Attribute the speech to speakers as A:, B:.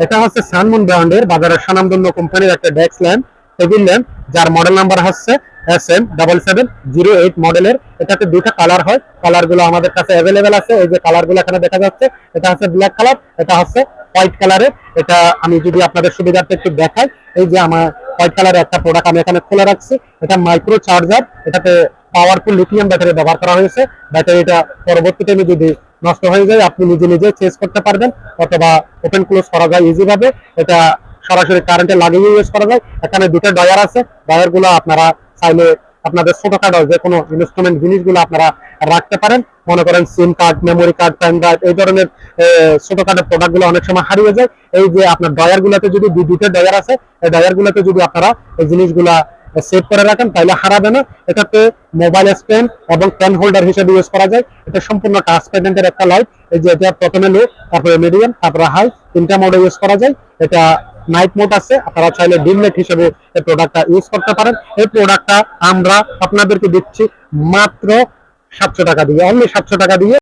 A: এটা হচ্ছে সানমুন ব্র্যান্ডের বাজারের স্বনামধন্য কোম্পানির একটা ডেস্ক ল্যাম্প, টেবিল ল্যাম্প, যার মডেল নাম্বার হচ্ছে SM7708 মডেলের। এটাতে দুইটা কালার হয়, কালার গুলো আমাদের কাছে অ্যাভেলেবেল আছে। এই যে কালার গুলো এখানে দেখা যাচ্ছে, এটা হচ্ছে ব্ল্যাক কালার, এটা হচ্ছে হোয়াইট কালারের। এটা আমি যদি আপনাদের সুবিধার্থে একটু দেখাই, এই যে আমার হোয়াইট কালারের একটা প্রোডাক্ট আমি এখানে খুলে রাখছি। এটা মাইক্রো চার্জার, এটাতে পাওয়ারফুল লিথিয়াম ব্যাটারি ব্যবহার করা হয়েছে। ব্যাটারিটা পরবর্তীতে যদি নষ্ট হয়ে যায় আপনি নিজে নিজে চেঞ্জ করতে পারবেন, অথবা ওপেন ক্লোজ করা যায় ইজি ভাবে। এটা সরাসরি কারেন্টে লাগিয়ে ইউজ করা যায়। এখানে দুটো ডয়ার আছে, ডয়ার গুলো আপনারা চাইলে আপনাদের ছোটখাটো যে কোনো ইনস্ট্রুমেন্ট জিনিসগুলো আপনারা রাখতে পারেন। মনে করেন SIM card, memory card, pen drive, এই ধরনের ছোটখাটো প্রোডাক্ট গুলো অনেক সময় হারিয়ে যায়। এই যে আপনার ডয়ার গুলাতে যদি দুটো ডয়ার আছে, এই ডয়ার গুলাতে যদি আপনারা এই জিনিসগুলা সেভ করে রাখেন তাহলে হারাবে না। এটাতে মোবাইল স্ট্যান্ড এবং পেন হোল্ডার হিসেবে ইউজ করা যায়। এটা সম্পূর্ণ টাচ প্যাডেন্টের একটা লাইট। এই যে এটা প্রথমে লো, তারপরে মিডিয়াম, তারপরে হাই, তিনটা মোডে ইউজ করা যায়। এটা নাইট মোড আছে, আপনারা চাইলে ডিম লাইট হিসেবে এই প্রোডাক্টটা ইউজ করতে পারেন। এই প্রোডাক্টটা আমরা আপনাদেরকে দিচ্ছি মাত্র 700 টাকা দিয়ে, অনলি 700 টাকা দিয়ে।